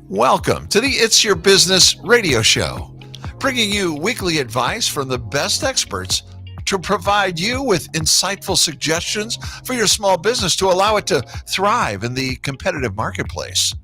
Welcome to the It's Your Business radio show, bringing you weekly advice from the best experts to provide you with insightful suggestions for your small business to allow it to thrive in the competitive marketplace.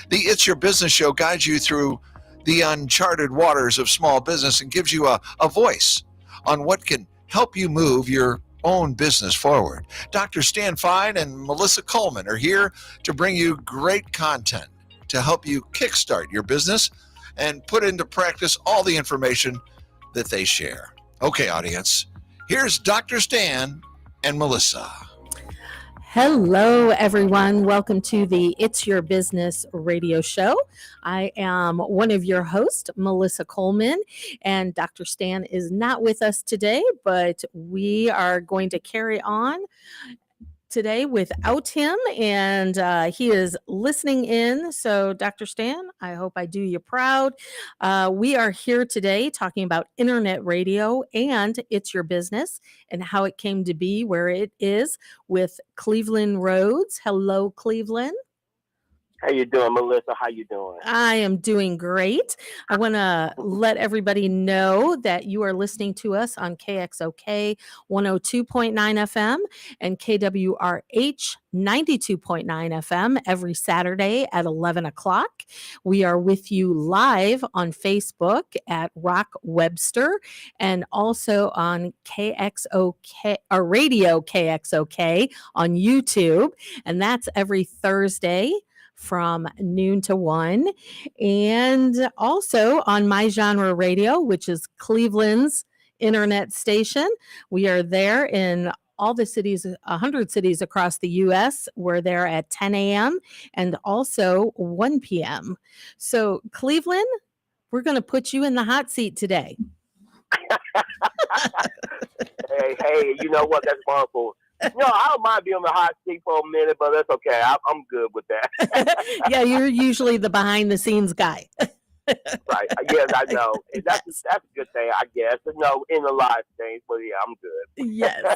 The It's Your Business show guides you through the uncharted waters of small business and gives you a voice on what can help you move your own business forward. Dr. Stan Fine and Melissa Coleman are here to bring you great content to help you kickstart your business and put into practice all the information that they share. Okay, audience, here's Dr. Stan and Melissa. Hello, everyone. Welcome to the It's Your Business radio show. I am one of your hosts, Melissa Coleman, and Dr. Stan is not with us today, but we are going to carry on today without him, and he is listening in. So, Dr. Stan, I hope I do you proud. We are here today talking about internet radio and It's Your Business and how it came to be where it is with Cleveland Rhodes. Hello, Cleveland. How you doing, Melissa? How you doing? I am doing great. I want to let everybody know that you are listening to us on KXOK 102.9 FM and KWRH 92.9 FM every Saturday at 11 o'clock. We are with you live on Facebook at Rock Webster and also on KXOK or Radio KXOK on YouTube. And that's every Thursday from noon to 1, and also on My Genre Radio, which is Cleveland's internet station. We are there in all the cities, 100 cities across the U.S. We're there at 10 a.m. and also 1 p.m. So, Cleveland, we're going to put you in the hot seat today. Hey, you know what? That's wonderful. No, I don't mind being on the hot seat for a minute, but that's okay. I'm good with that. Yeah, you're usually the behind the scenes guy. Right. Yes, I know. That's a good thing, I guess. No, in the live things, but yeah, I'm good. Yes.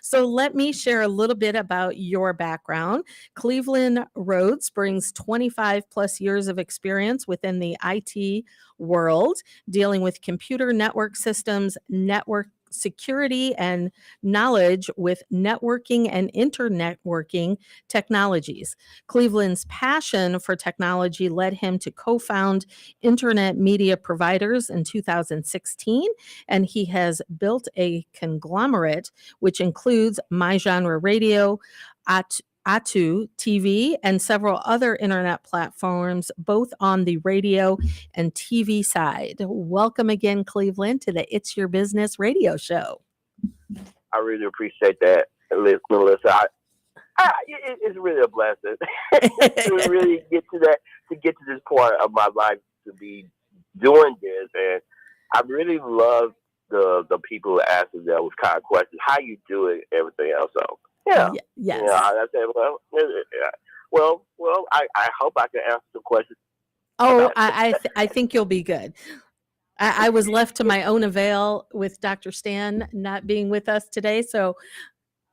So let me share a little bit about your background. Cleveland Rhodes brings 25 plus years of experience within the IT world, dealing with computer network systems, network security, and knowledge with networking and internetworking technologies. Cleveland's passion for technology led him to co-found Internet Media Providers in 2016, and he has built a conglomerate which includes My Genre Radio, Atu TV, and several other internet platforms, both on the radio and TV side. Welcome again, Cleveland, to the It's Your Business radio show. I really appreciate that, Melissa. It's really a blessing to really get to this point of my life to be doing this, and I really love the people who ask us those kind of questions, how you do it, everything else. So. Yeah. Yes. Yeah. I said, well, I hope I can answer the question. Oh, I think you'll be good. I was left to my own avail with Dr. Stan not being with us today, so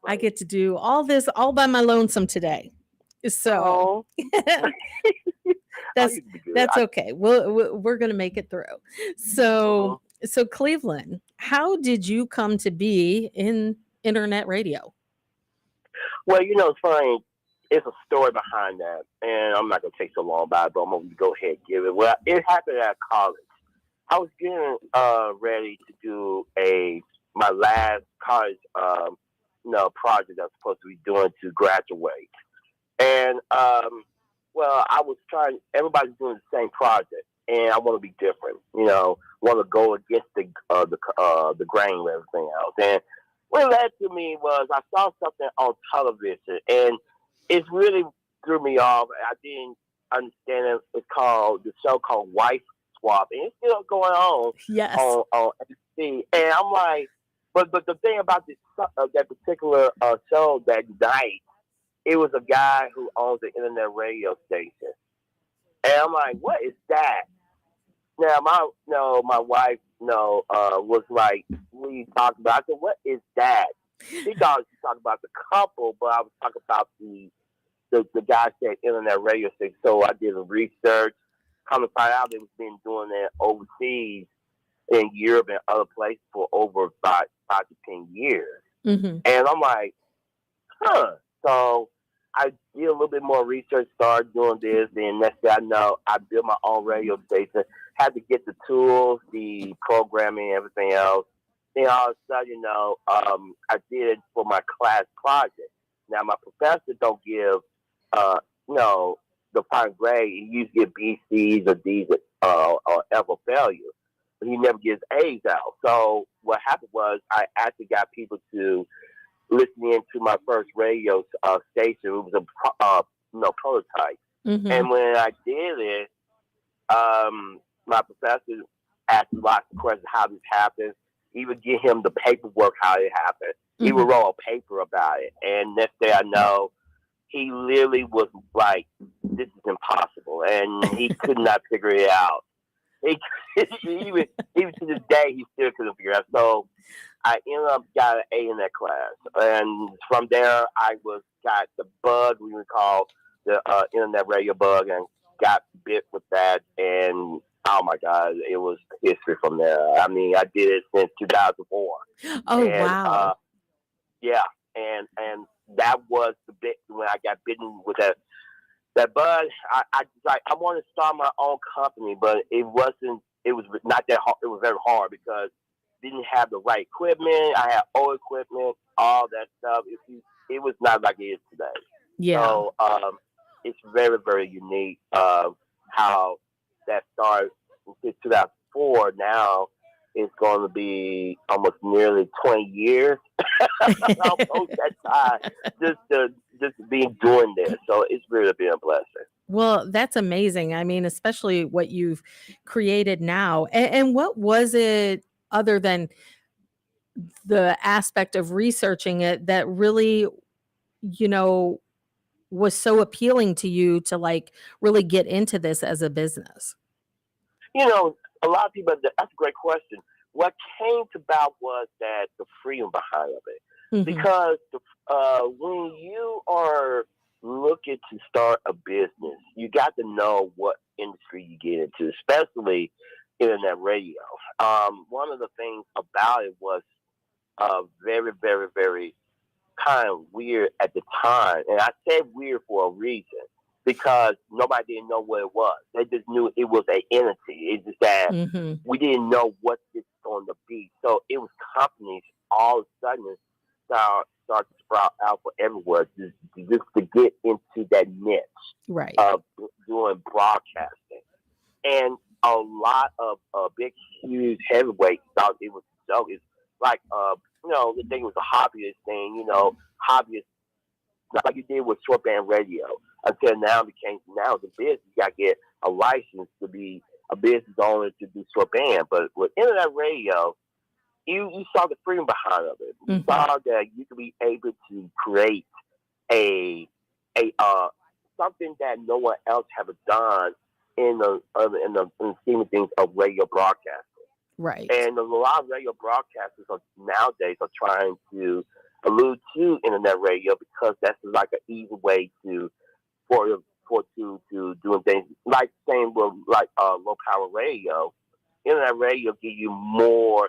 I get to do all this all by my lonesome today. So that's okay. We're going to make it through. So Cleveland, how did you come to be in internet radio? Well, it's funny. It's a story behind that, and I'm not going to take so long about it, but I'm going to go ahead and give it. Well, it happened at college. I was getting ready to do my last college project I was supposed to be doing to graduate. And, I was everybody's doing the same project, and I want to be different, want to go against the grain and everything else. And what led to me was I saw something on television, and it really threw me off. I didn't understand it. It's called the show called Wife Swap, and it's still going on on ABC. And I'm like, but the thing about that particular show that night, it was a guy who owns an internet radio station, and I'm like, what is that? Now my wife was like, what are you talking about? I said, what is that? She thought she was talking about the couple, but I was talking about the guy said internet radio station. So I did a research. come to find out, they've been doing that overseas in Europe and other places for over 5 to 10 years. Mm-hmm. And I'm like, huh. So I did a little bit more research, started doing this, and next thing I know, I built my own radio station, had to get the tools, the programming, everything else. Then all of a sudden, I did it for my class project. Now, my professor don't give, the final grade. He usually give B, C's, or D's, or F or failure. But he never gives A's out. So what happened was I actually got people to listen in to my first radio station. It was a prototype. Mm-hmm. And when I did it, my professor asked lots of questions how this happened. He would give him the paperwork how it happened. Mm-hmm. He would roll a paper about it. And next day I know, he literally was like, this is impossible. And he could not figure it out. Even to this day, he still couldn't figure it out. So I ended up got an A in that class. And from there, I got the bug, we would call the internet radio bug, and got bit with that. And oh my God, it was history from there. I mean, I did it since 2004. Oh, And, wow. yeah. And that was the bit when I got bitten with that bug. I want to start my own company, but it was not that hard. It was very hard because I didn't have the right equipment. I had old equipment, all that stuff. It was not like it is today. Yeah. So it's very, very unique how that started in 2004. Now it's going to be almost nearly 20 years. Almost that time just being doing this. So it's really been a blessing. Well, that's amazing. I mean, especially what you've created now. And what was it other than the aspect of researching it that really, was so appealing to you to like really get into this as a business? A lot of people, that's a great question. What came about was that the freedom behind of it. Mm-hmm. Because when you are looking to start a business, you got to know what industry you get into, especially internet radio. One of the things about it was very, very, very kind of weird at the time. And I said weird for a reason, because nobody didn't know what it was. They just knew it was an entity. It's just that Mm-hmm. we didn't know what it's going to be. So it was companies all of a sudden start to sprout out for everywhere just to get into that niche Right. of doing broadcasting. And a lot of big, huge heavyweights thought it was a joke. It's like, they think it was a hobbyist thing, hobbyist, like you did with short band radio. Until now the business. You got to get a license to be a business owner to do short band. But with internet radio, you saw the freedom behind of it. You Mm-hmm. saw that you could be able to create a something that no one else have done in the scheme of things of radio broadcasting. Right. And a lot of radio broadcasters nowadays are trying to allude to internet radio because that's like an easy way to doing things like same with low power radio. Internet radio give you more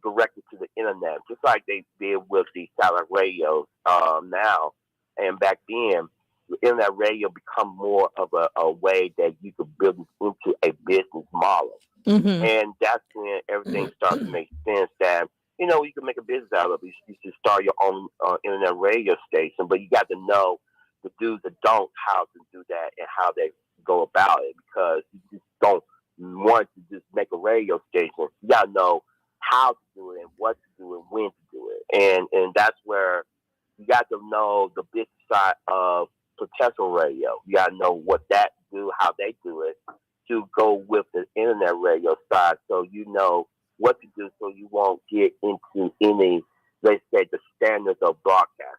directed to the internet, just like they did with the satellite radios now. And back then, the internet radio become more of a way that you could build into a business model. Mm-hmm. And that's when everything starts to make sense that, you can make a business out of it. You should start your own internet radio station, but you got to know the do's and don'ts, how to do that and how they go about it, because you just don't want to just make a radio station. You got to know how to do it and what to do and when to do it. And that's where you got to know the business side of potential radio. You got to know what that do, how they do it, to go with the internet radio side, so you know what to do, so you won't get into any, let's say, the standards of broadcasting.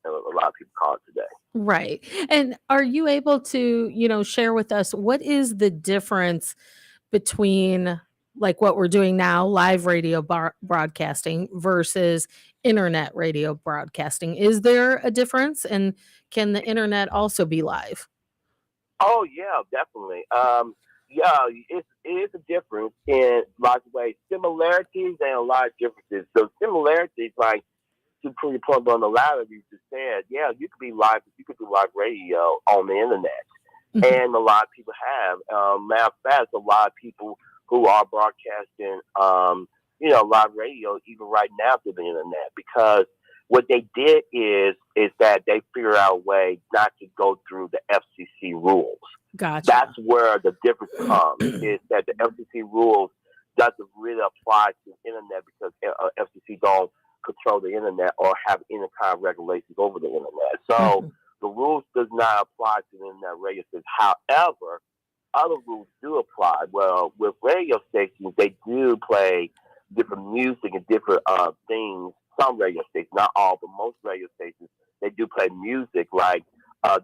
A lot of people call it today. Right. And are you able to, share with us what is the difference between like what we're doing now, live radio broadcasting versus internet radio broadcasting? Is there a difference? And can the internet also be live? Oh yeah, definitely. it is a difference in lots of ways. Similarities and a lot of differences. So similarities, like to put your point on the latter, you just said, yeah, you could be live, you could do live radio on the internet, and a lot of people have. Matter of fact, a lot of people who are broadcasting, live radio even right now through the internet, because what they did is that they figure out a way not to go through the FCC rules. Gotcha. That's where the difference comes, is that the FCC rules doesn't really apply to the internet, because FCC don't control the internet or have any kind of regulations over the internet. So the rules does not apply to the internet radio stations. However, other rules do apply. Well, with radio stations, they do play different music and different things. Some radio stations, not all, but most radio stations, they do play music, like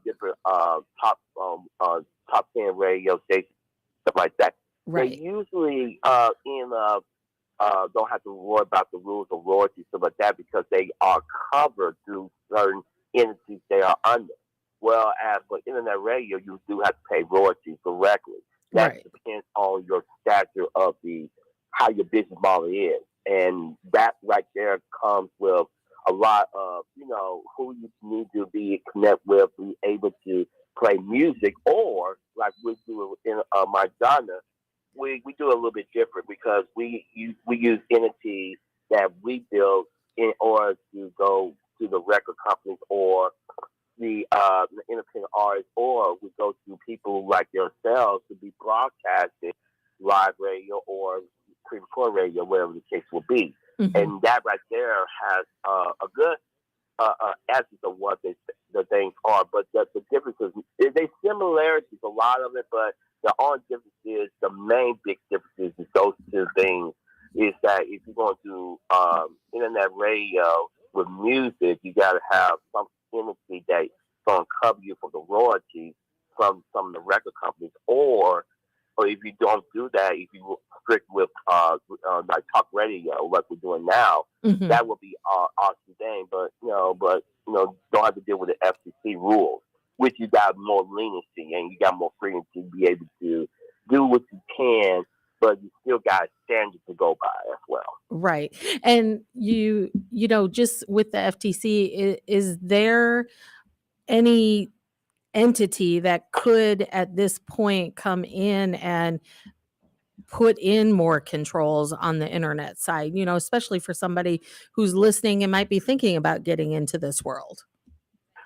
different top 10 radio stations, stuff like that. Right. They usually don't have to worry about the rules of royalties, stuff like that, because they are covered through certain entities they are under. Well, as for internet radio, you do have to pay royalties directly. That depends on your stature of how your business model is. And that right there comes with a lot of, who you need to be connect with, be able to play music, or like we do in Madonna, we do a little bit different, because we use entities that we build in order to go to the record companies or the independent artists, or we go to people like yourselves to be broadcasting live radio or pre-record radio, whatever the case will be. And that right there has a good essence of what the things are. But the difference is they similarities, a lot of it, but the only difference is, the main big difference is those two things, is that if you're going to internet radio with music, you got to have some entity that's going to cover you for the royalties from some of the record companies, or if you don't do that, if you strict with like talk radio, like we're doing now, that would be awesome thing. But don't have to deal with the FCC rules, which you got more leniency and you got more freedom to be able to do what you can, but you still got standards to go by as well. Right. And just with the FTC, is there any entity that could at this point come in and put in more controls on the internet side, especially for somebody who's listening and might be thinking about getting into this world?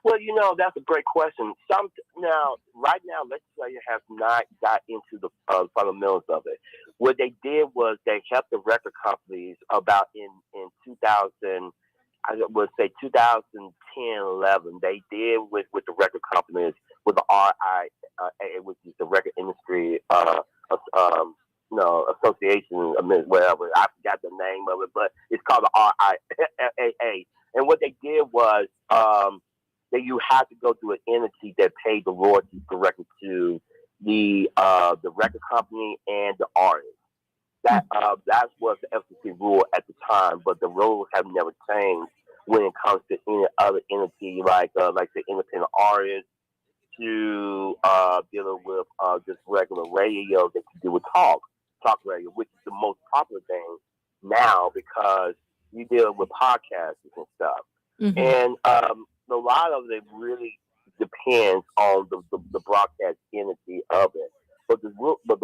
Well, that's a great question. Right now, legislature has not got into the fundamentals of it. What they did was they helped the record companies about in 2000, I would say 2010, 11. They did with the record companies, with the RIA, which is the Record Industry Association, whatever. I forgot the name of it, but it's called the RIAA. And what they did was that you have to go through an entity that paid the royalties directly to the record company and the artist. That was the FCC rule at the time, but the rules have never changed when it comes to any other entity, like the independent artists, to dealing with just regular radio that you do with talk radio, which is the most popular thing now, because you deal with podcasts and stuff. And a lot of it really depends on the broadcast entity of it. But the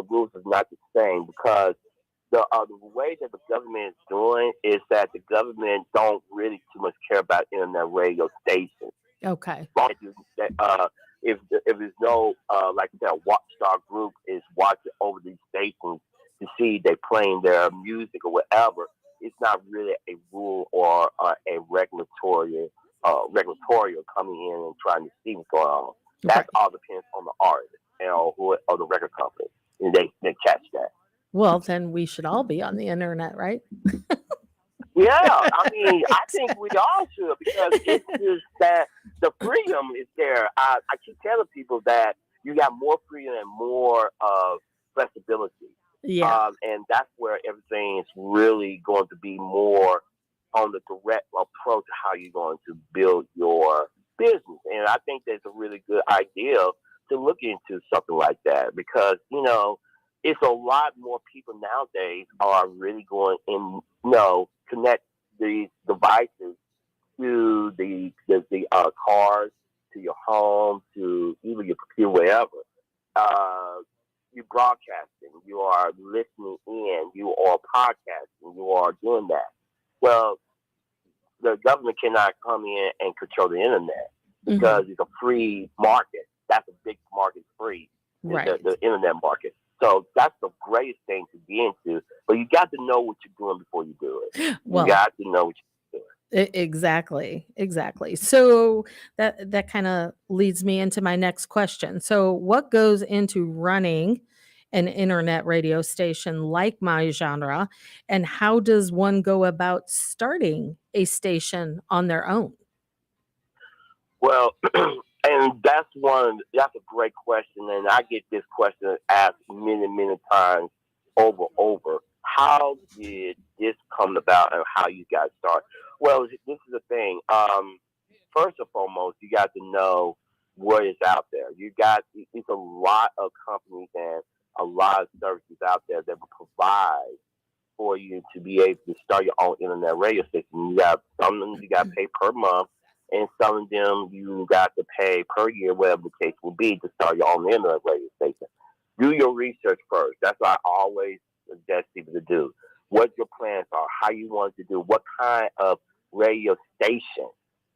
rules is not the same, because the way that the government is doing is that the government don't really too much care about internet radio stations. Okay. If there's no like that watchdog group is watching over these stations to see they playing their music or whatever, it's not really a rule or a regulatory coming in and trying to see what's going on. That all depends on the artist or the record company, and they catch that. Well, then we should all be on the internet, right? Yeah, I think we all should, because it's just that the freedom is there. I keep telling people that you got more freedom and more flexibility. Yeah. And that's where everything is really going to be more on the direct approach to how you're going to build your business. And I think that's a really good idea to look into something like that, because, it's a lot more people nowadays are really going in, connect these devices to the cars, to your home, to even your computer, wherever. You're broadcasting, you are listening in, you are podcasting, you are doing that. Well, the government cannot come in and control the internet because it's a free market. That's a big market, free, Right. the internet market. So that's the greatest thing to be into. But you got to know what you're doing before you do it. You Well, got to know what you're doing. exactly. So that kind of leads me into my next question. So what goes into running an internet radio station like My Genre, and how does one go about starting a station on their own? Well, and that's a great question, and I get this question asked many times over. How did this come about, and how you got started? Well, this is the thing. First and foremost, you got to know what is out there. It's a lot of companies and a lot of services out there that will provide for you to be able to start your own internet radio station. Some of them you got to pay per month, and some of them you got to pay per year, whatever the case will be, to start your own internet radio station. Do your research first. That's what I always suggest people to do. What your plans are, how you want to do, what kind of radio station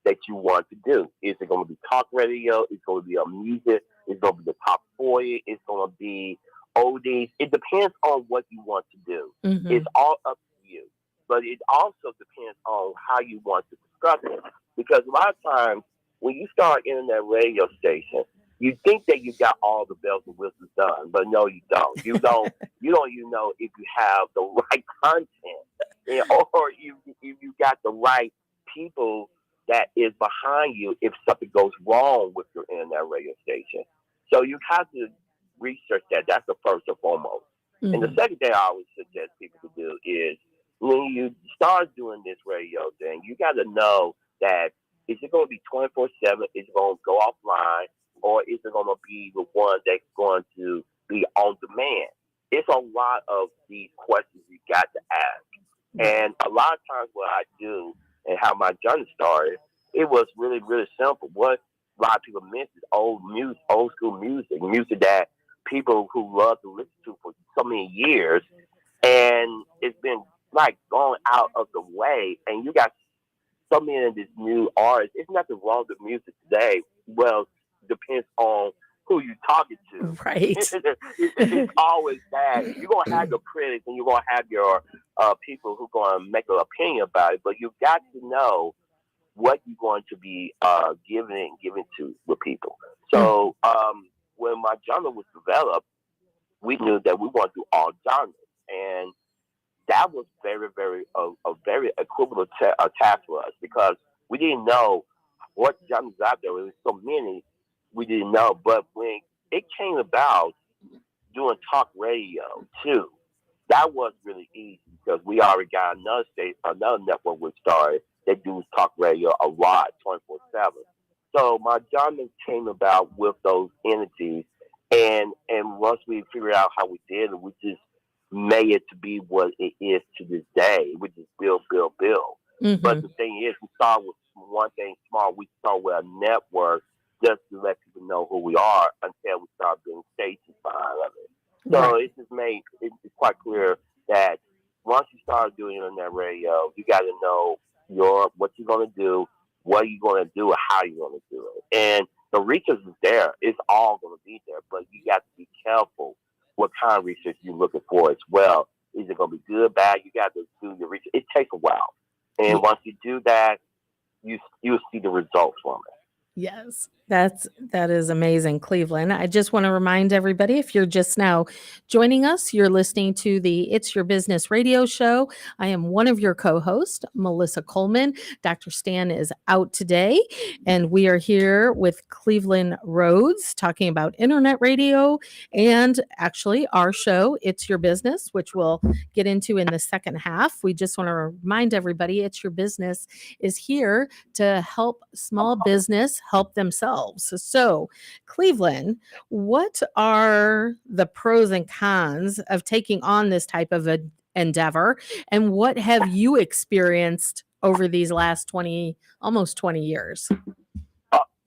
that you want to do. Is it going to be talk radio? Is it going to be a music? Is it going to be the top 40? It's going to be oldies. It depends on what you want to do. It's all up to you. But it also depends on how you want to construct it. Because a lot of times when you start an internet radio station, you think that you got all the bells and whistles done, but no, you don't. You don't even know if you have the right content, or if you got the right people that is behind you if something goes wrong with your internet radio station. So you have to research that. That's the first and foremost. And the second thing I always suggest people to do is when you start doing this radio thing, you got to know that is it going to be 24/7? Is it going to go offline? Or is it going to be the one that's going to be on demand? It's a lot of these questions you got to ask. And a lot of times what I do and how my journey started, it was really simple. What a lot of people miss is old school music that people who love to listen to for so many years. And it's been like going out of the way. And you got so many of these new artists. It's nothing wrong with music today. Well, depends on who you're talking to. Right. It's always that. You're going to have your critics and you're going to have your people who are going to make an opinion about it, but you've got to know what you're going to be giving to the people. So when my genre was developed, we knew that we want to do all genres. And that was a very equivalent task for us because we didn't know what genres out there. There was so many we didn't know. But when it came about doing talk radio too, that was really easy because we already got another network we started that do talk radio a lot, 24/7. So my genre came about with those entities, and once we figured out how we did it, we just made it to be what it is to this day. We just build. But the thing is, we started with one thing small. We started with a network just to let people know who we are until we start building stations behind it. So it's just it's quite clear that once you start doing internet radio, you got to know what you're going to do, what you're going to do, how you're going to do it. And the research is there. It's all going to be there, but you got to be careful what kind of research you're looking for as well. Is it going to be good, bad? You got to do your research. It takes a while. And once you do that, you'll see the results from it. Yes, that is amazing, Cleveland. I just want to remind everybody, if you're just now joining us, you're listening to the It's Your Business radio show. I am one of your co-hosts, Melissa Coleman. Dr. Stan is out today, and we are here with Cleveland Rhodes talking about internet radio and actually our show, It's Your Business, which we'll get into in the second half. We just want to remind everybody, It's Your Business is here to help small business help themselves. So, Cleveland, what are the pros and cons of taking on this type of endeavor? And what have you experienced over these last almost 20 years?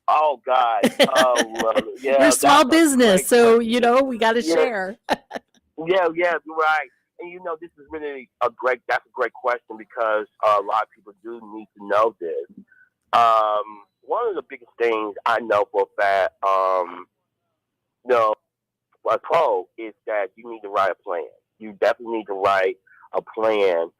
Oh God. You're Yeah, small that's a business, great so question. we got to Yeah, share. yeah, you're right. And this is really that's a great question because a lot of people do need to know this. One of the biggest things I know for a fact, you know, a pro is that you need to write a plan. You definitely need to write a plan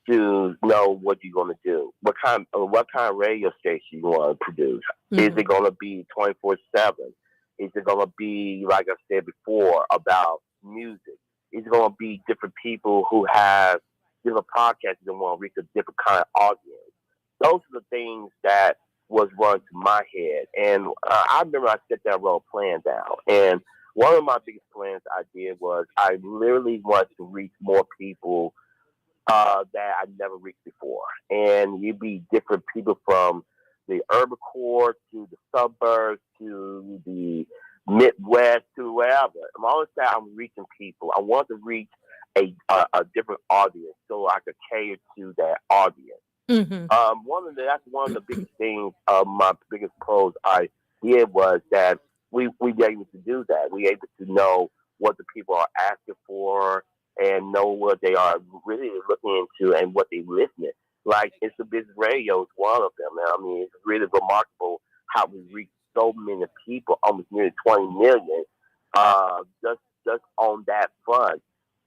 to know what you're going to do. What kind of radio station you want to produce? Is Mhm. it going to be 24/7? Is it going to be, like I said before, about music? Is it going to be different people who have different podcasts that want to reach a different kind of audience? Those are the things that was run to my head, and I remember I sat there and wrote a plan down. And one of my biggest plans I did was I literally wanted to reach more people that I never reached before. And you'd be different people from the urban core to the suburbs to the Midwest to wherever. I'm always saying I'm reaching people. I want to reach a different audience so I could cater to that audience. Mhm. That's one of the biggest things. My biggest pros I did was that we were able to do that. We were able to know what the people are asking for and know what they are really looking into and what they listening. Like it's the business radio is one of them. I mean, it's really remarkable how we reach so many people, almost nearly 20 million, just on that front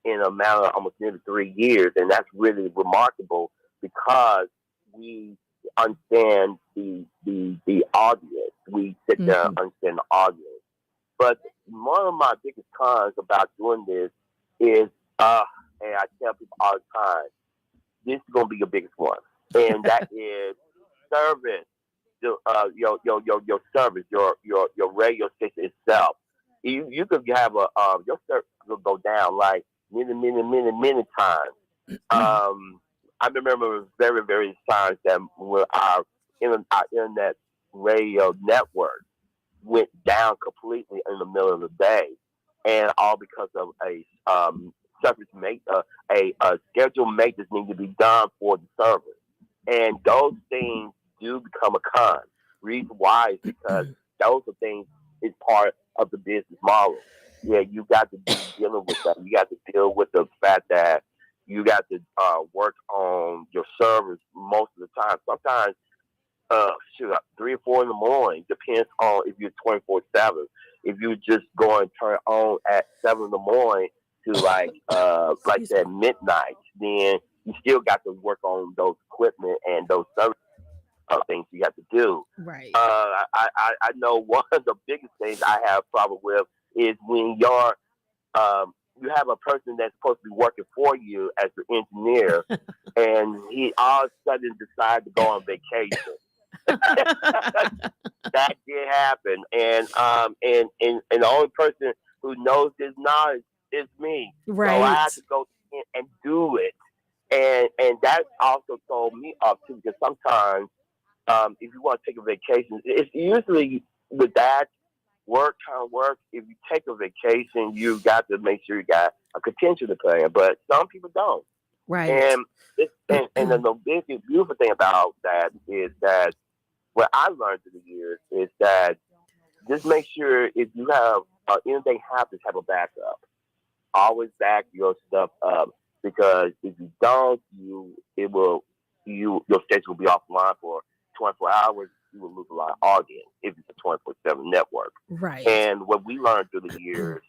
in a matter of almost nearly 3 years, and that's really remarkable because we understand the audience. We sit there and Mhm. understand the audience. But one of my biggest cons about doing this is, and I tell people all the time, this is going to be your biggest one, and that is service. Your service, your radio station itself. You could have your service will go down like many times. I remember very, very times that where our internet radio network went down completely in the middle of the day, and all because of a service a scheduled maintenance need to be done for the service, and those things do become a con. Reason why is because those are things is part of the business model. Yeah, you got to be dealing with that. You got to deal with the fact that you got to work on your servers most of the time. Sometimes, 3 or 4 in the morning depends on if you're 24/7. If you just go and turn it on at 7 in the morning to like Excuse me. that midnight, then you still got to work on those equipment and those service things you have to do. Right. I know one of the biggest things I have problem with is when you have a person that's supposed to be working for you as the engineer, and he all of a sudden decides to go on vacation. That did happen, and the only person who knows this knowledge is me. So I Right. had to go in and do it, and that also throw me off too because sometimes if you want to take a vacation, it's usually with that kind of work. If you take a vacation, you got to make sure you got a contingency plan, but some people don't. Right. And and then the big beautiful thing about that is that what I learned through the years is that just make sure if you have anything happens, have a backup. Always back your stuff up because if you don't, your station will be offline for 24 hours. You will lose a lot of audience if it's a 24/7 network. Right. And what we learned through the years,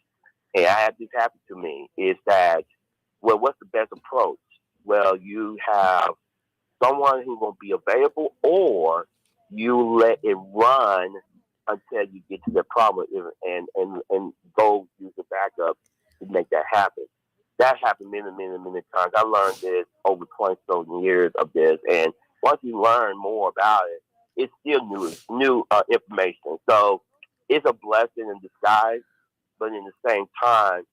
and I had this happen to me, is that what's the best approach? Well, you have someone who's going to be available, or you let it run until you get to the problem and go use the backup to make that happen. That happened many times. I learned this over 20 something years of this, and once you learn more about it, it's still new information. So it's a blessing in disguise, but in the same time,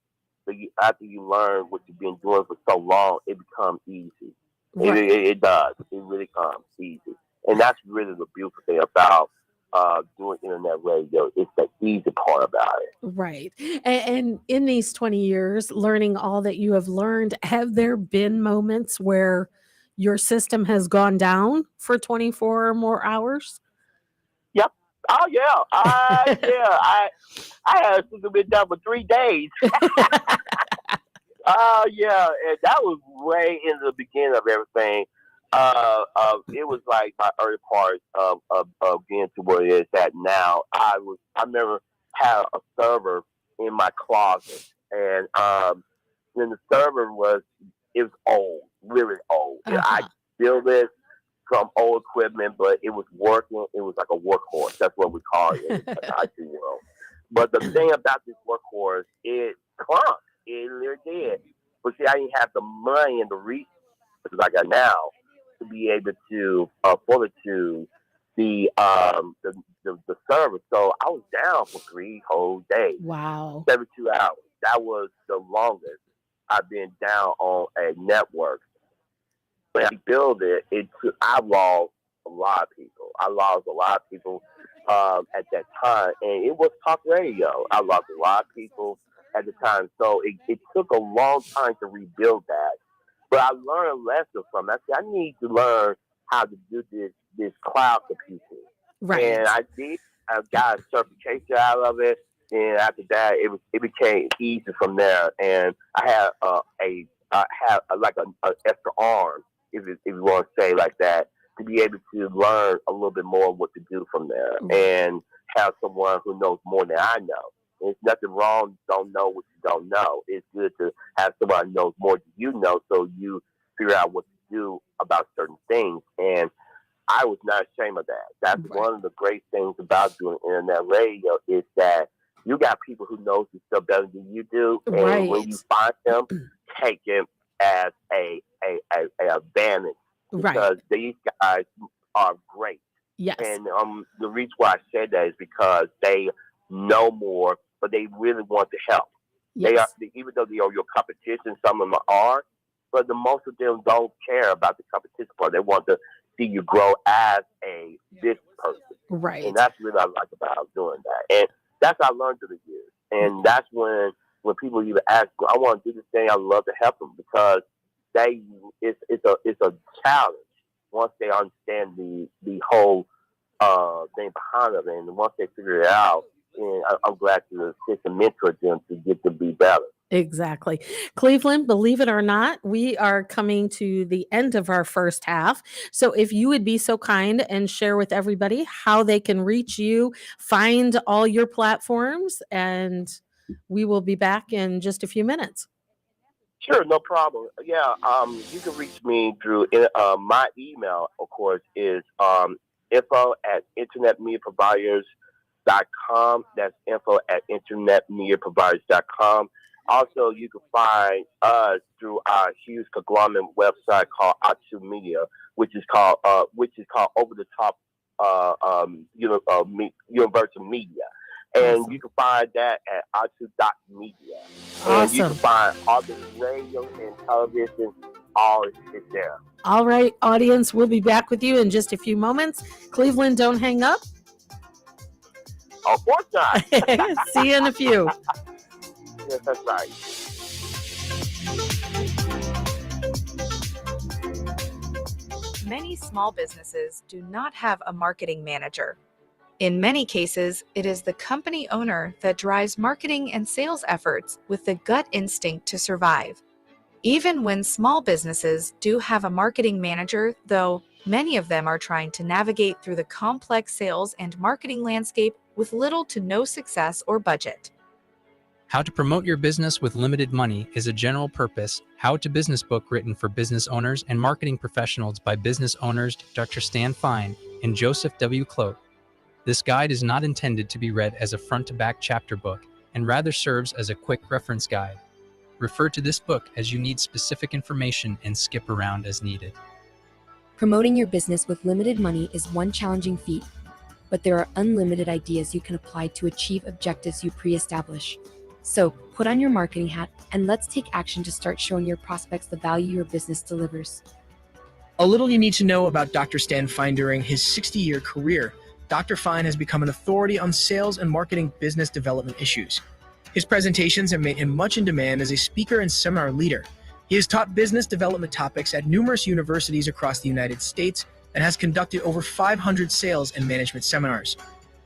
after you learn what you've been doing for so long, it becomes easy. Right. It does. It really comes easy. And that's really the beautiful thing about doing internet radio. It's the easy part about it. Right. And in these 20 years, learning all that you have learned, have there been moments where your system has gone down for 24 or more hours? Yep. Oh yeah. Yeah. I had to been down for 3 days. Yeah, and that was way in the beginning of everything. It was like my early part of getting to where it is at now. I remember had a server in my closet, and then the server it was old, really old. Uh-huh. I built it from old equipment, but it was working. It was like a workhorse. That's what we call it. It's like IT-world. But the thing about this workhorse, it clunked. It literally did. But see, I didn't have the money and the resources I got now to be able to afford to the service. So I was down for 3 whole days. Wow. 72 hours. That was the longest I've been down on a network. When I built it, I lost a lot of people. At that time, and it was talk radio. I lost a lot of people at the time, so it took a long time to rebuild that. But I learned a lesson from it. I need to learn how to do this cloud computing. Right. And I did. I got a certification out of it, and after that, it became easy from there. And I had like an extra arm, if you want to say like that, to be able to learn a little bit more what to do from there, and have someone who knows more than I know. There's nothing wrong. Don't know what you don't know. It's good to have someone who knows more than you know, so you figure out what to do about certain things. And I was not ashamed of that. That's one of the great things about doing internet radio is that you got people who knows this stuff better than you do, and when you find them, take them as a advantage, because these guys are great. Yes. And the reason why I said that is because they know more, but they really want to help. Yes. Even though they are your competition, some of them are, but the most of them don't care about the competition part. They want to see you grow as a business person. Right. And that's really what I like about doing that. And that's what I learned through the years. And that's when people even ask, I want to do this thing, I love to help them, because it's a challenge once they understand the whole thing behind it, and once they figure it out, and I'm glad to assist and mentor them to get them to be better. Exactly. Cleveland, believe it or not, we are coming to the end of our first half. So if you would be so kind and share with everybody how they can reach you, find all your platforms, and we will be back in just a few minutes. Sure, no problem. Yeah, you can reach me through my email, of course, is info@internetmediaproviders.com. That's info@internetmediaproviders.com. Also, you can find us through our huge conglomerate website called Atu Media, which is called Over the Top Universal Media. And you can find that at atu.media. And you can find all the radio and television, all is there. All right, audience, we'll be back with you in just a few moments. Cleveland, don't hang up. Of course not. See you in a few. Yes, that's right. Many small businesses do not have a marketing manager. In many cases, it is the company owner that drives marketing and sales efforts with the gut instinct to survive. Even when small businesses do have a marketing manager, though, many of them are trying to navigate through the complex sales and marketing landscape with little to no success or budget. How to Promote Your Business with Limited Money is a general-purpose, how-to-business book written for business owners and marketing professionals by business owners Dr. Stan Fine and Joseph W. Clote. This guide is not intended to be read as a front-to-back chapter book, and rather serves as a quick reference guide. Refer to this book as you need specific information and skip around as needed. Promoting your business with limited money is one challenging feat, but there are unlimited ideas you can apply to achieve objectives you pre-establish. So, put on your marketing hat and let's take action to start showing your prospects the value your business delivers. A little you need to know about Dr. Stan Fine during his 60-year career. Dr. Fine has become an authority on sales and marketing business development issues. His presentations have made him much in demand as a speaker and seminar leader. He has taught business development topics at numerous universities across the United States and has conducted over 500 sales and management seminars.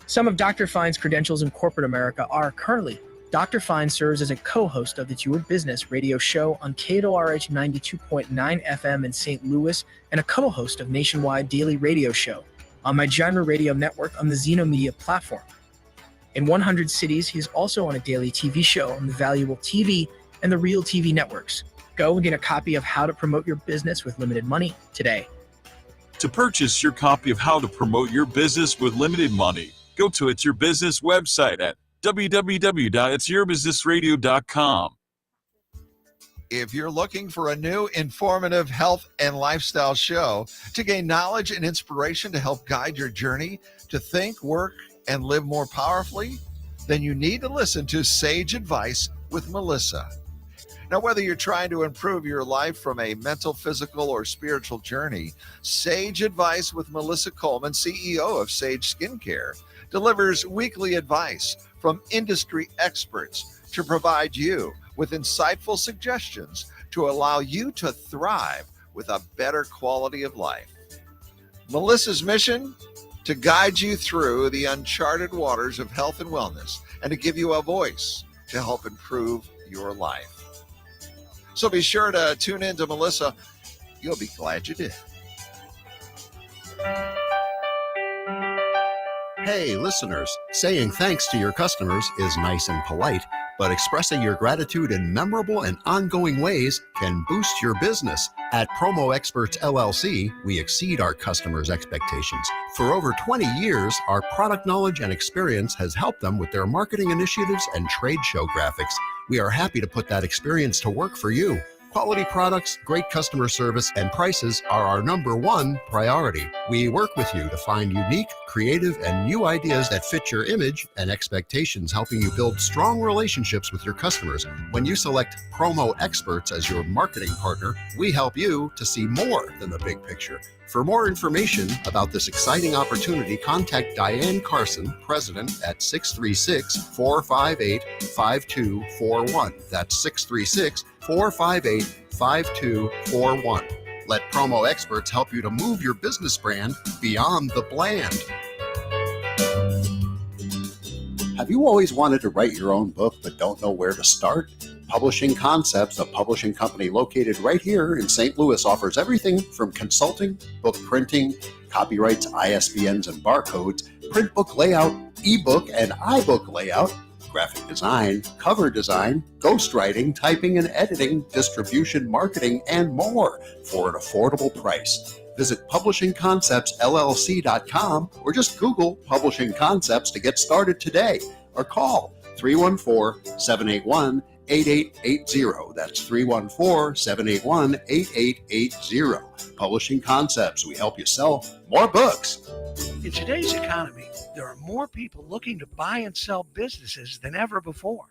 Some of Dr. Fine's credentials in corporate America are currently Dr. Fine serves as a co-host of the It's Your Business radio show on KRH 92.9 FM in St. Louis and a co-host of Nationwide Daily Radio Show on my Genre Radio Network on the Xeno Media platform. In 100 cities, he is also on a daily TV show on the Valuable TV and the Real TV networks. Go and get a copy of How to Promote Your Business with Limited Money today. To purchase your copy of How to Promote Your Business with Limited Money, go to It's Your Business website at www.itsyourbusinessradio.com. If you're looking for a new, informative health and lifestyle show to gain knowledge and inspiration to help guide your journey to think, work, and live more powerfully, then you need to listen to Sage Advice with Melissa. Now, whether you're trying to improve your life from a mental, physical, or spiritual journey, Sage Advice with Melissa Coleman, CEO of Sage Skincare, delivers weekly advice from industry experts to provide you with insightful suggestions to allow you to thrive with a better quality of life. Melissa's mission? To guide you through the uncharted waters of health and wellness and to give you a voice to help improve your life. So be sure to tune in to Melissa. You'll be glad you did. Hey, listeners, saying thanks to your customers is nice and polite, but expressing your gratitude in memorable and ongoing ways can boost your business. At Promo Experts LLC, we exceed our customers' expectations. For over 20 years, our product knowledge and experience has helped them with their marketing initiatives and trade show graphics. We are happy to put that experience to work for you. Quality products, great customer service, and prices are our number one priority. We work with you to find unique, creative, and new ideas that fit your image and expectations, helping you build strong relationships with your customers. When you select Promo Experts as your marketing partner, we help you to see more than the big picture. For more information about this exciting opportunity, contact Diane Carson, President, at 636-458-5241. That's 636-458-5241. Let Promo Experts help you to move your business brand beyond the bland. Have you always wanted to write your own book but don't know where to start? Publishing Concepts, a publishing company located right here in St. Louis, offers everything from consulting, book printing, copyrights, ISBNs and barcodes, print book layout, ebook and iBook layout, graphic design, cover design, ghostwriting, typing and editing, distribution, marketing, and more for an affordable price. Visit publishingconceptsllc.com or just Google Publishing Concepts to get started today, or call 314-781-8880. That's 314-781-8880. Publishing Concepts. We help you sell more books. In today's economy, there are more people looking to buy and sell businesses than ever before.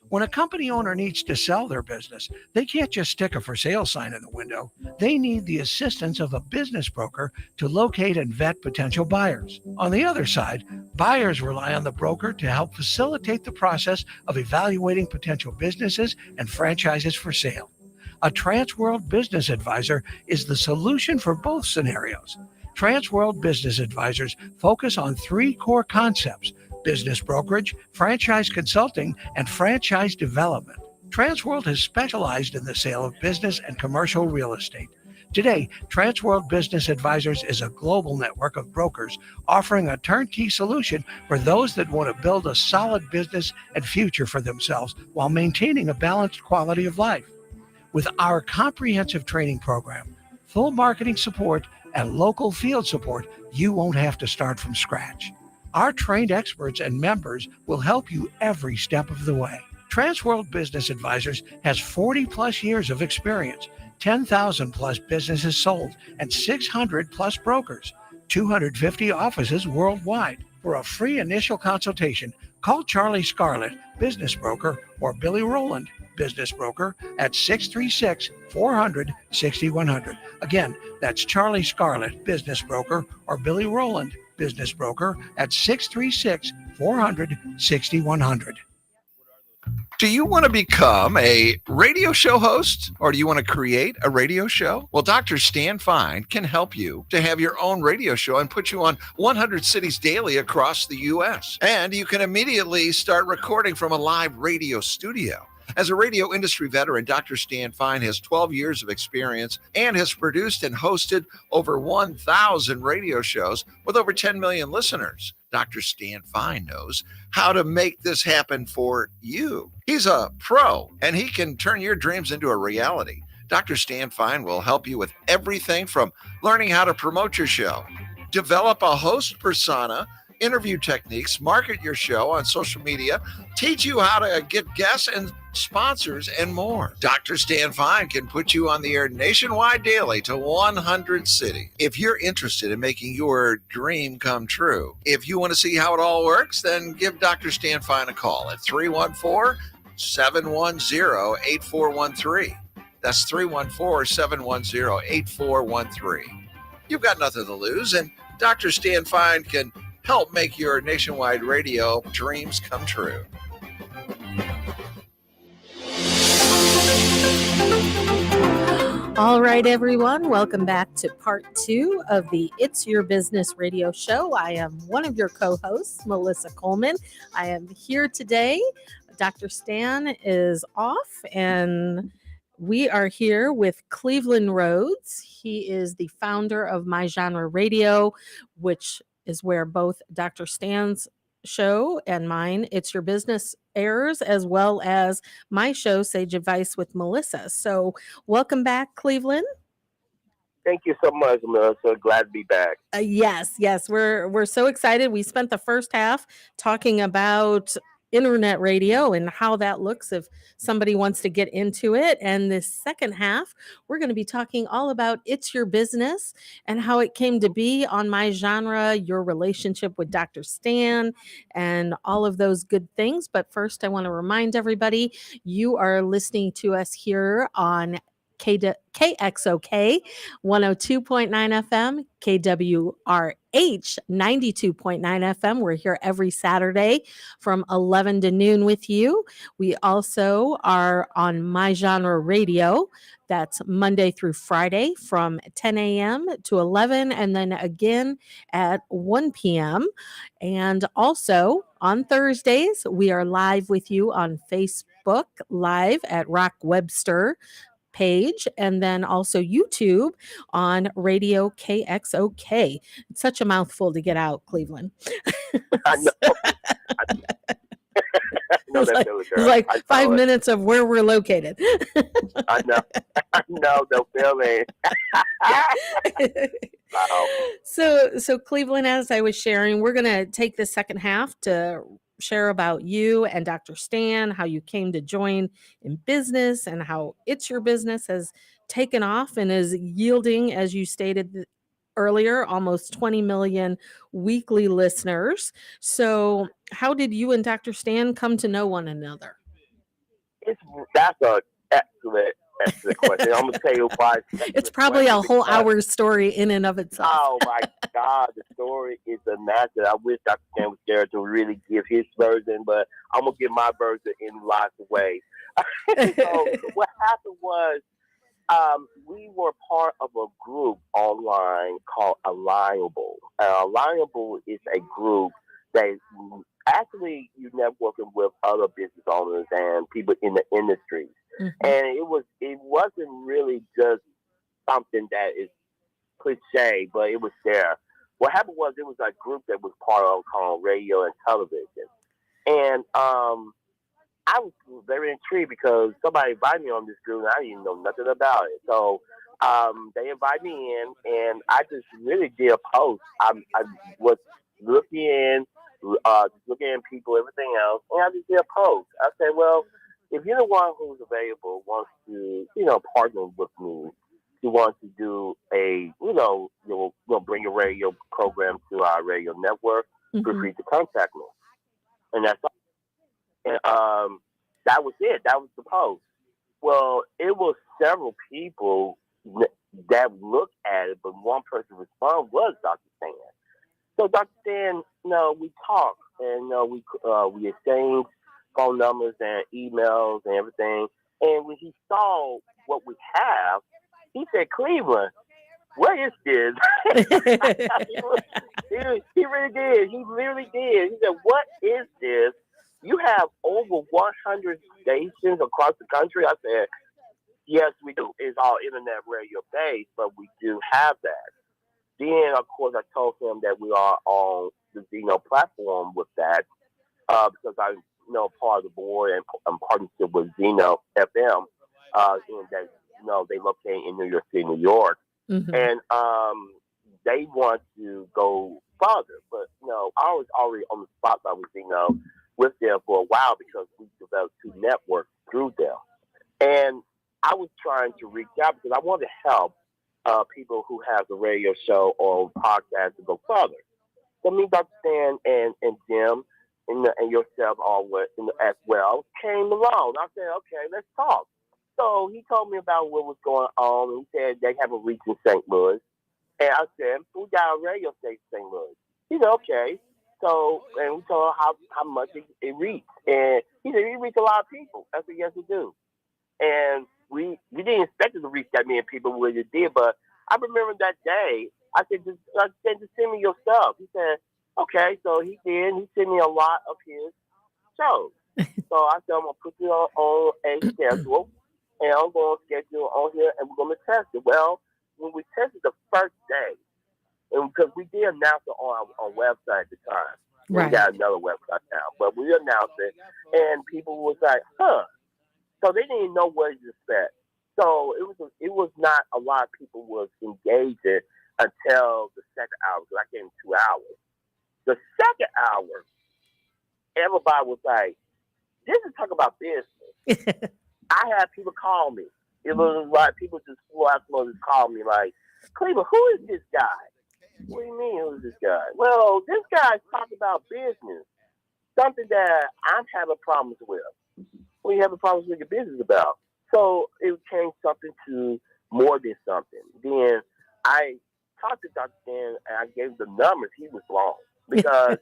When a company owner needs to sell their business, they can't just stick a for sale sign in the window. They need the assistance of a business broker to locate and vet potential buyers. On the other side, buyers rely on the broker to help facilitate the process of evaluating potential businesses and franchises for sale. A Transworld Business Advisor is the solution for both scenarios. Transworld Business Advisors focus on three core concepts: business brokerage, franchise consulting, and franchise development. Transworld has specialized in the sale of business and commercial real estate. Today, Transworld Business Advisors is a global network of brokers offering a turnkey solution for those that want to build a solid business and future for themselves while maintaining a balanced quality of life. With our comprehensive training program, full marketing support, and local field support, you won't have to start from scratch. Our trained experts and members will help you every step of the way. Transworld Business Advisors has 40 plus years of experience, 10,000 plus businesses sold, and 600 plus brokers, 250 offices worldwide. For a free initial consultation, call Charlie Scarlett, business broker, or Billy Rowland, business broker, at 636-400-6100. Again, that's Charlie Scarlett, business broker, or Billy Rowland, business broker at 636-400-6100. Do you want to become a radio show host, or do you want to create a radio show? Well, Dr. Stan Fine can help you to have your own radio show and put you on 100 cities daily across the U.S. And you can immediately start recording from a live radio studio. As a radio industry veteran, Dr. Stan Fine has 12 years of experience and has produced and hosted over 1,000 radio shows with over 10 million listeners. Dr. Stan Fine knows how to make this happen for you. He's a pro, and he can turn your dreams into a reality. Dr. Stan Fine will help you with everything from learning how to promote your show, develop a host persona, interview techniques, market your show on social media, teach you how to get guests and sponsors, and more. Dr. Stan Fine can put you on the air nationwide daily to 100 cities. If you're interested in making your dream come true, if you want to see how it all works, then give Dr. Stan Fine a call at 314-710-8413. That's 314-710-8413. You've got nothing to lose, and Dr. Stan Fine can help make your nationwide radio dreams come true. All right, everyone, welcome back to part 2 of the It's Your Business radio show. I am one of your co-hosts, Melissa Coleman. I am here today. Dr. Stan is off, and we are here with Cleveland Rhodes. He is the founder of My Genre Radio, which is where both Dr. Stan's show and mine, It's Your Business, airs, as well as my show, Sage Advice with Melissa. So welcome back, Cleveland. Thank you so much, Melissa. Glad to be back. Yes, we're so excited. We spent the first half talking about internet radio and how that looks if somebody wants to get into it. And this second half, we're going to be talking all about It's Your Business and how it came to be on My Genre, your relationship with Dr. Stan, and all of those good things. But first, I want to remind everybody, you are listening to us here on KXOK 102.9 FM, KWRH 92.9 FM. We're here every Saturday from 11 to noon with you. We also are on My Genre Radio. That's Monday through Friday from 10 a.m. to 11, and then again at 1 p.m. And also on Thursdays, we are live with you on Facebook Live at Rock Webster page, and then also YouTube on Radio KXOK. It's such a mouthful to get out, Cleveland. I know. No, that's it's like 5 minutes of where we're located. I know. I know the feeling. Wow. So Cleveland, as I was sharing, we're going to take the second half to share about you and Dr. Stan, how you came to join in business and how It's Your Business has taken off and is yielding, as you stated earlier, almost 20 million weekly listeners. So how did you and Dr. Stan come to know one another? That's an excellent question. I'm going to tell you why. It's probably a whole hour's story in and of itself. Oh, my God. The story is immaculate. I wish Dr. Stan was there to really give his version, but I'm going to give my version in lots of ways. So what happened was we were part of a group online called Alignable. Alignable is a group that actually you're networking with other business owners and people in the industry. Mm-hmm. And it wasn't really just something that is cliche, but it was there. What happened was it was a group that was part of called Radio and Television. And I was very intrigued because somebody invited me on this group and I didn't know nothing about it. So they invited me in and I just really did a post. I was looking at people, everything else, and I just did a post. I said, well, if you're the one who's available, wants to, partner with me, you want to do you'll bring a radio program to our radio network, feel free to contact me. And that's all. And that was it. That was the post. Well, it was several people that looked at it, but one person responded was Dr. Stan. So Dr. Stan, we talk and we exchange phone numbers and emails and everything. And when he saw what we have, he said, Cleveland, what is this? he really did. He really did. He said, what is this? You have over 100 stations across the country. I said, yes, we do. It's all internet radio based, but we do have that. Then, of course, I told him that we are on the Zeno platform with that because I part of the board and partnership with Zeno FM, and that they locate in New York City, New York, and they want to go farther. But I was already on the spotlight with Zeno with them for a while because we developed 2 networks through them, and I was trying to reach out because I wanted to help people who have the radio show or podcast to go further. So me, Dr. Stan, and Jim, and yourself all as well came along. I said, okay, let's talk. So he told me about what was going on, and he said they have a reach in St. Louis. And I said, we got a radio station in St. Louis. He said, okay. So, and we told him how much it reached. And he said, we reach a lot of people. I said, yes, we do. And we didn't expect it to reach that many people when it did, but I remember that day, I said, just send me your stuff. He said, okay. So he did. He sent me a lot of his shows. So I said, I'm going to put you on a schedule, and I'm going to schedule on here, and we're going to test it. Well, when we tested the first day, and because we did announce it on our website at the time. Right. We got another website now, but we announced it, and people was like, huh. So they didn't even know what to expect. So it was not a lot of people was engaging until the second hour, because I gave them 2 hours. The second hour, everybody was like, this is talk about business. I had people call me. It was like people just flew out just call me like, Cleveland, who is this guy? What do you mean, who is this guy? Well, this guy's talking about business, something that I'm having problems with. What are you having problems with your business about? So it became something to more than something. Then I talked to Dr. Dan and I gave him the numbers. He was blown because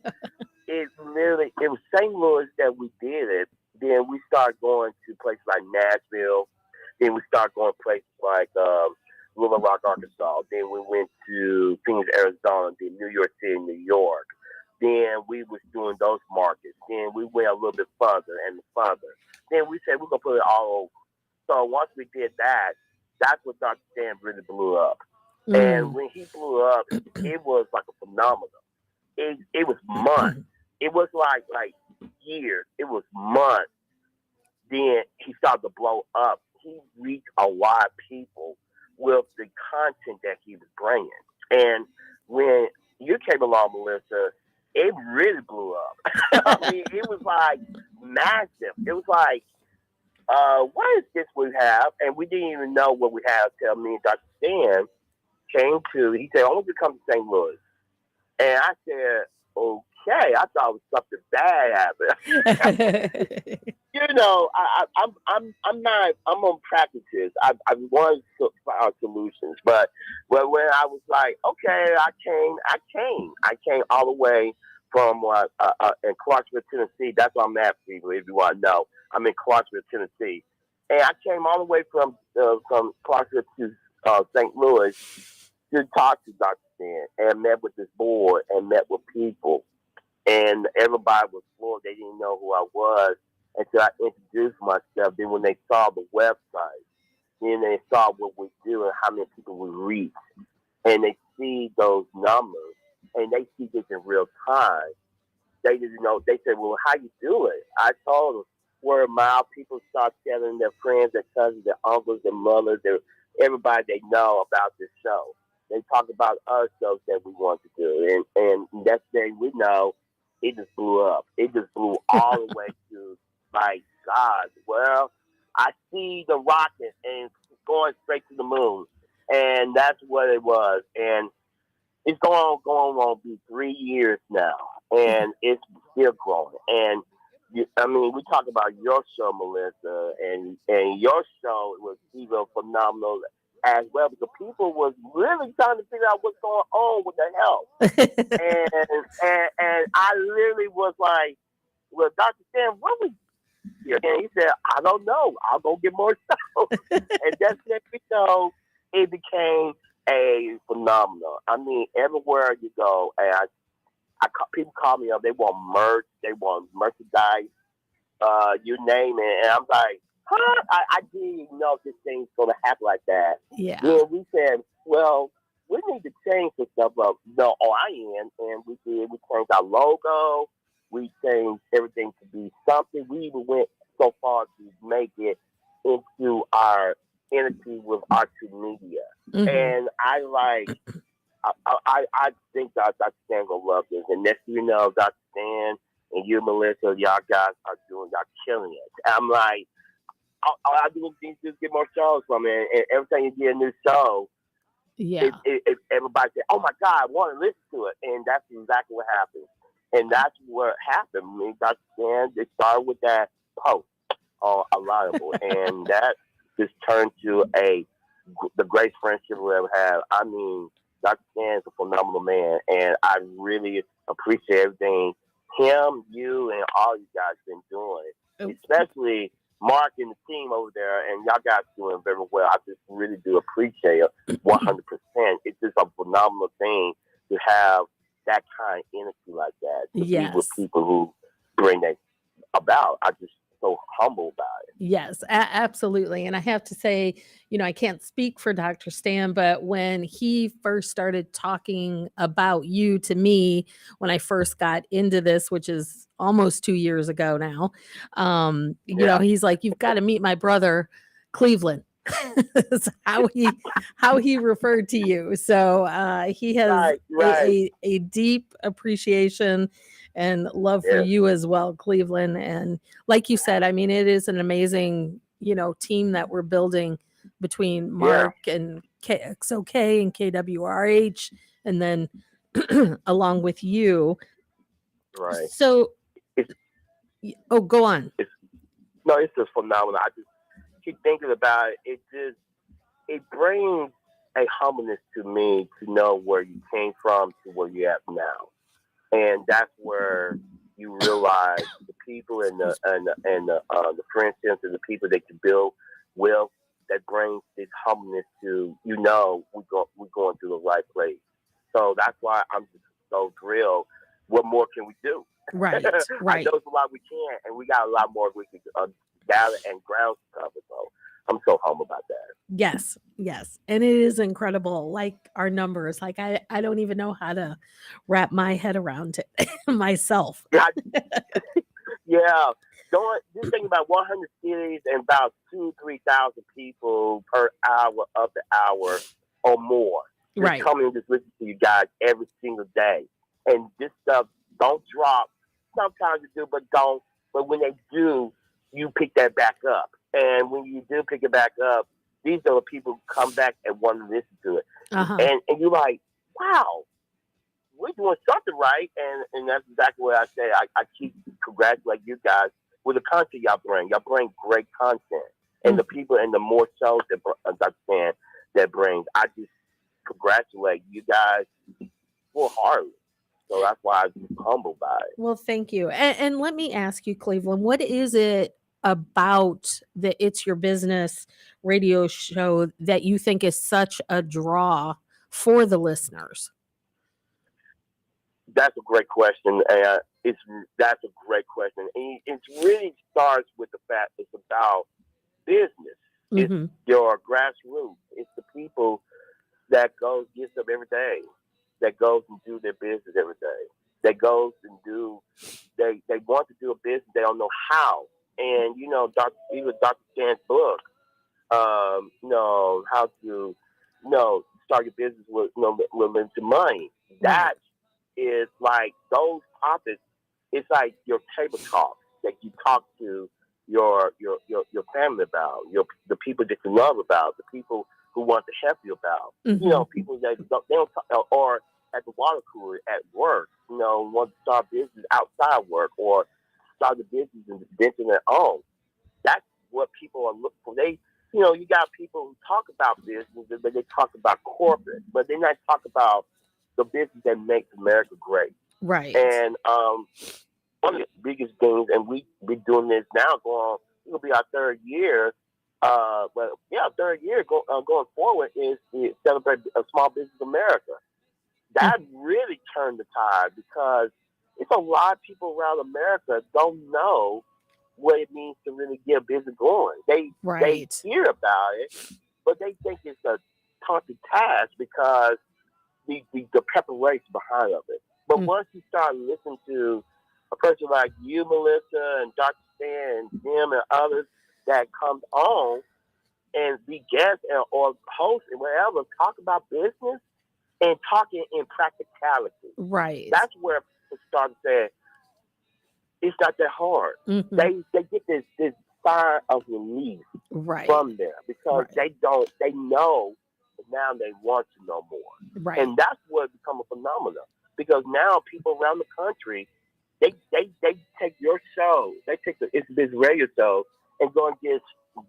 it was St. Louis that we did it. Then we started going to places like Nashville. Then we started going to places like Little Rock, Arkansas. Then we went to Phoenix, Arizona. Then New York City, New York. Then we was doing those markets. Then we went a little bit further and further. Then we said we're going to put it all over. So once we did that, that's what Dr. Stan really blew up. And when he blew up, it was like a phenomenon. It was months. It was like years. It was months. Then he started to blow up. He reached a lot of people with the content that he was bringing. And when you came along, Melissa, it really blew up. I mean, it was like massive. It was like, what is this we have? And we didn't even know what we had until me and Dr. Stan he said, I want you to come to St. Louis. And I said, okay. I thought it was something bad happened. I'm on practices. I wanted to find solutions. But when I was like, okay, I came all the way from in Clarksville, Tennessee. That's where I'm at, people, if you want to know. I'm in Clarksville, Tennessee. And I came all the way from Clarksville to St. Louis to talk to Dr. Stan and met with this board and met with people. And everybody was floored. They didn't know who I was until I introduced myself. Then when they saw the website, then they saw what we do and how many people we reach. And they see those numbers and they see this in real time. They didn't know. They said, well, how you do it? I told them, word of mouth, people start telling their friends, their cousins, their uncles, their mothers, everybody they know about this show. They talk about other shows that we want to do. And that day we know it just blew up. It just blew all the way to, like, God, well, I see the rocket and it's going straight to the moon. And that's what it was. And it's going on to be 3 years now. And it's still growing. And I mean, we talk about your show, Melissa, and your show was even phenomenal as well, because people was really trying to figure out what's going on with their health. And I literally was like, well, Dr. Stan, what we here? And he said, I don't know. I'll go get more stuff. And that's next thing you know, it became a phenomenon. I mean, everywhere you go, and people call me up, they want merch, they want merchandise, you name it. And I'm like, huh? I didn't even know this thing's going to happen like that. Yeah. Then we said, well, we need to change some stuff up. No, and we did. We changed our logo. We changed everything to be something. We even went so far to make it into our entity with our media. Mhm. And I think Dr. Stan gonna love this. And next thing you know, Dr. Stan and you, Melissa, y'all guys are killing it. I'm like, I do need to get more shows from it. And every time you get a new show, Yeah. everybody said, "Oh my God, I want to listen to it," and that's exactly what happened. And that's what happened. I mean, Dr. Stan, they started with that post on Reliable, and that just turned to the great friendship we ever had. I mean, Dr. Stan is a phenomenal man, and I really appreciate everything him, you, and all you guys been doing, especially Mark and the team over there, and y'all guys doing very well. I just really do appreciate it 100%. It's just a phenomenal thing to have that kind of energy like that, to be with people who bring that about. I just so humble about it. Yes, absolutely. And I have to say, I can't speak for Dr. Stan, but when he first started talking about you to me, when I first got into this, which is almost 2 years ago now, he's like, you've got to meet my brother, Cleveland. That's how he referred to you. So he has a deep appreciation and love for you as well, Cleveland. And like you said, I mean, it is an amazing, team that we're building between Mark and KXOK and KWRH, and then along with you. Right. So, go on. It's just phenomenal. I just keep thinking about it. It brings a humbleness to me to know where you came from to where you're at now. And that's where you realize the people and the friendships and the people that you build with, that brings this humbleness to, we're going through the right place. So that's why I'm just so thrilled. What more can we do? Right. I know it's a lot we can, and we got a lot more we can gather and ground to cover. So I'm so humble about that. Yes. And it is incredible. Like our numbers, like I don't even know how to wrap my head around it myself. Yeah. Just think about 100 cities and about 2,000-3,000 people per hour of the hour or more. Just coming and just listen to you guys every single day. And this stuff don't drop. Sometimes you do, but don't. But when they do, you pick that back up. And when you do pick it back up, these are the people who come back and want to listen to it. Uh-huh. And you're like, wow, we're doing something right. And that's exactly what I say. I keep congratulating you guys with the content y'all bring. Y'all bring great content. And the people and the more shows that Dr. Stan that brings, I just congratulate you guys full-heartedly. So that's why I'm humbled by it. Well, thank you. And let me ask you, Cleveland, what is it about the It's Your Business radio show that you think is such a draw for the listeners? That's a great question. That's a great question. And it really starts with the fact it's about business. Mm-hmm. It's your grassroots. It's the people that gets up every day, that goes and do their business every day, that goes and they want to do a business, they don't know how. And even Dr. Stan's book, how to start your business with limited money. That is like those topics. It's like your table talk that you talk to your family about, the people that you love about, the people who want to help you about. Mm-hmm. People that they don't talk, or at the water cooler at work, want to start business outside work or start a business and venture their own. That's what people are looking for. you got people who talk about business, but they talk about corporate, but they not talk about the business that makes America great. Right. And one of the biggest things, and we've been doing this now it'll be our third year. Third year going forward is to celebrate a Small Business America. That really turned the tide because it's a lot of people around America don't know what it means to really get a business going. They hear about it, but they think it's a daunting task because the preparation behind of it. But once you start listening to a person like you, Melissa, and Dr. Stan, and Jim, and others that comes on and be guests or hosts and whatever, talk about business and talking in practicality. Right. That's where people start to say, it's not that hard. Mm-hmm. They get this sign of relief from there because they know, but now they want to know more. Right. And that's what become a phenomenon because now people around the country, they take your show, they take It's Biz Radio show and go and get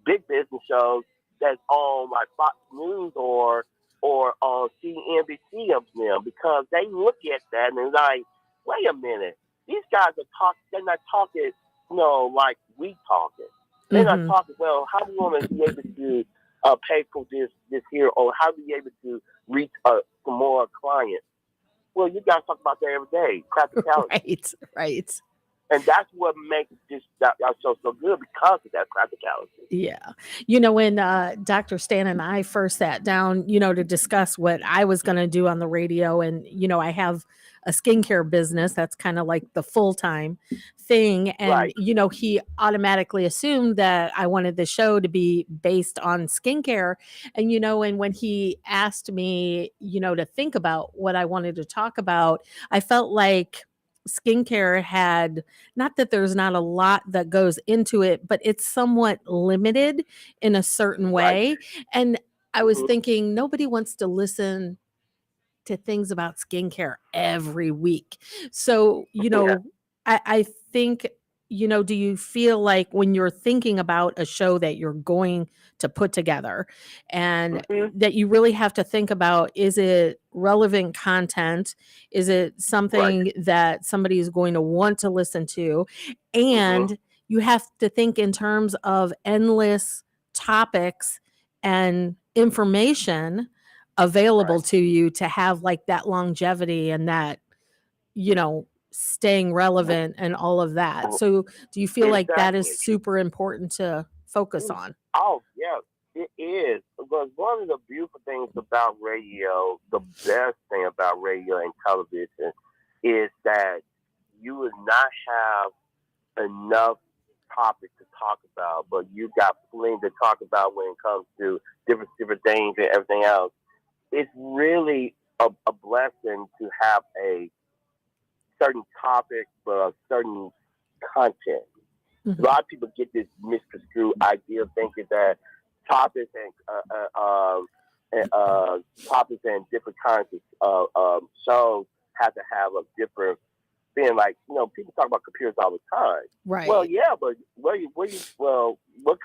big business shows that's on like Fox News or on CNBC of them because they look at that and they're like, wait a minute, these guys they're not talking, like we talking. They're not talking, well, how do we want to be able to pay for this here or how do we be able to reach some more clients? Well, you guys talk about that every day, practicality. Right. And that's what makes that show so good because of that practicality. Yeah. When Dr. Stan and I first sat down, to discuss what I was going to do on the radio, and, I have a skincare business that's kind of like the full-time thing. And, he automatically assumed that I wanted the show to be based on skincare. And, and when he asked me, to think about what I wanted to talk about, I felt like skincare had, not that there's not a lot that goes into it, but it's somewhat limited in a certain way. And I was thinking nobody wants to listen to things about skincare every week. So, I think, do you feel like when you're thinking about a show that you're going to put together and that you really have to think about, is it relevant content? Is it something that somebody is going to want to listen to? And you have to think in terms of endless topics and information available to you to have like that longevity and that, staying relevant and all of that. So do you feel like that is super important to focus on? Oh, yeah, it is. Because one of the beautiful things about radio, the best thing about radio and television is that you would not have enough topics to talk about, but you got plenty to talk about when it comes to different things and everything else. It's really a blessing to have a certain topic, but a certain content. A lot of people get this misconstrued idea of thinking that topics and different kinds of shows have to have a different thing. Like, people talk about computers all the time. Right. Well, yeah, but what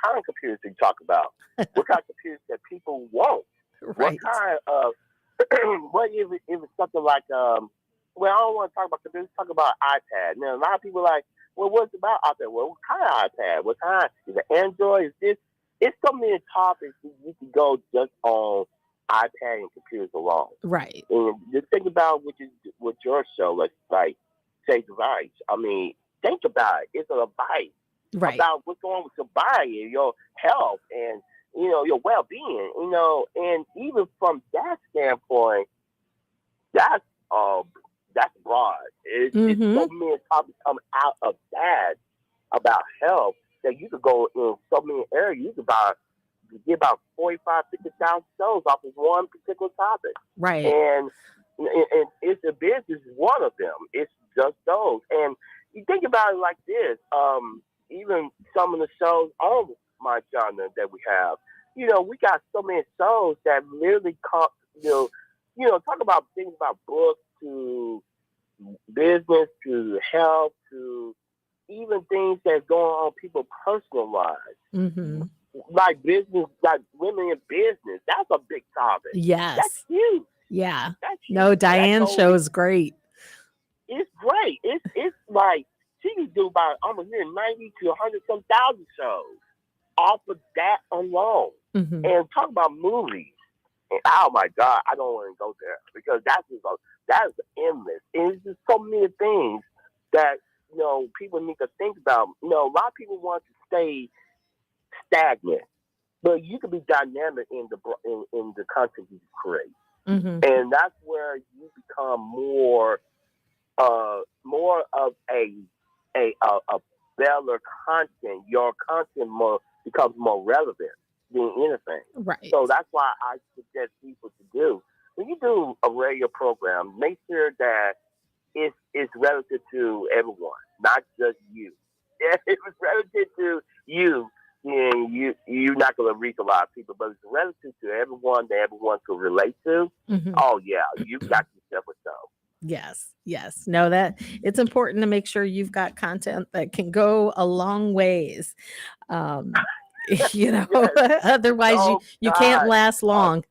kind of computers do you talk about? What kind of computers that people want? Right. What kind of what if it's something like I don't want to talk about computers, talk about iPad. Now a lot of people are like, well, what's about iPad? Well, what kind of iPad? What kind? Is it Android? Is this? It's so many topics that you can go just on iPad and computers alone. Right. And the thing about with your show, like say advice. I mean, think about it. It's an advice about what's going on with your body and your health and your well-being. And even from that standpoint, that's broad. It's so many topics come out of that about health that you could go in so many areas. You could get about 45,000-50,000 shows off of one particular topic. Right. And it's a business is one of them. It's just those. And you think about it like this, even some of the shows on my genre that we have, we got so many shows that literally talk about things about books to business to health to even things that's going on in people's personal lives. like business, like women in business. That's a big topic. Yes. That's huge. Yeah. That's huge. No, Diane's That's show is great. It's great. It's like she can do about almost 90 to 100 some thousand shows off of that alone. Mhm. And talk about movies. And oh my God, I don't want to go there because that's endless. And it's just so many things that people need to think about. A lot of people want to stay stagnant, but you can be dynamic in the content you create, and that's where you become more of a better content. Your content becomes more relevant than anything. Right. So that's why I suggest people to do when you do a radio program, make sure that it's relative to everyone, not just you. If it's relative to you, then you're not going to reach a lot of people. But if it's relative to everyone that everyone can relate to, oh yeah, you got yourself a show. Yes. No, that it's important to make sure you've got content that can go a long ways. Yes. Otherwise Oh, you can't God. last long.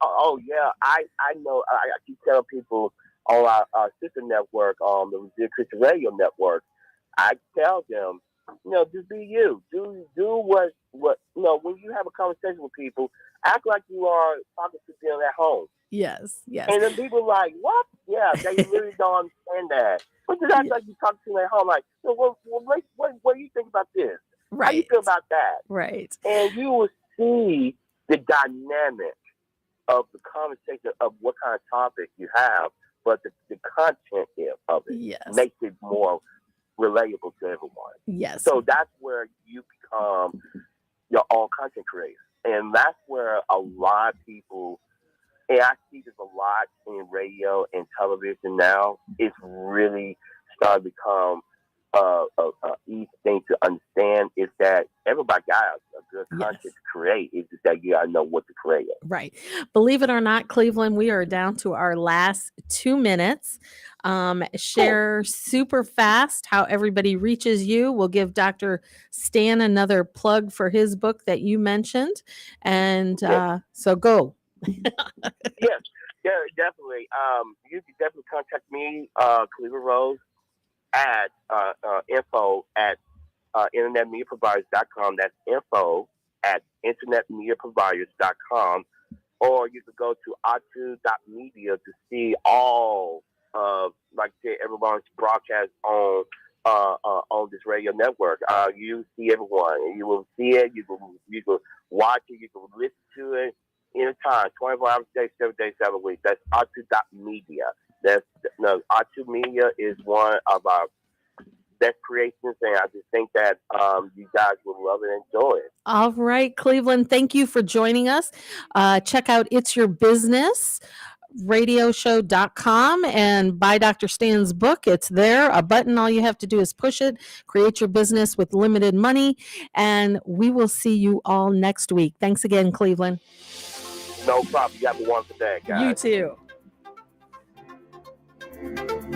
Oh yeah, I know. I keep telling people on our sister network, the Resilient Christian Radio Network. I tell them, just be you. Do what when you have a conversation with people, act like you are talking to them at home. Yes. And then people are like, what? Yeah, they really don't understand that. But just act like you talk to them at home, like, what do you think about this? Right. How you feel about that? Right. And you will see the dynamic of the conversation of what kind of topic you have, but the content of it makes it more relatable to everyone. Yes. So that's where you become your own content creator. And that's where a lot of people, and I see this a lot in radio and television now, it's really starting to become a easy thing to understand is that everybody got a good content to create. It's just that you gotta know what to create. Right. Believe it or not, Cleveland, we are down to our last 2 minutes. Share super fast how everybody reaches you. We'll give Dr. Stan another plug for his book that you mentioned. And so go. Yes, yeah, definitely. You can definitely contact me, Cleveland Rose, at info at internetmediaproviders.com. That's info at internetmediaproviders.com. Or you could go to atu.media to see all like I said, everyone's broadcast on this radio network. You see everyone. You will see it. You can watch it. You can listen to it anytime, 24 hours a day, 7 days, 7 weeks. That's atu.media. Atu Media is one of our best creations, and I just think that you guys will love it and enjoy it. All right, Cleveland, thank you for joining us. Check out It's Your Business radioshow.com and buy Dr. Stan's book. It's there, a button. All you have to do is push it. Create your business with limited money, and we will see you all next week. Thanks again, Cleveland. No problem. You have a wonderful day, guys. You too.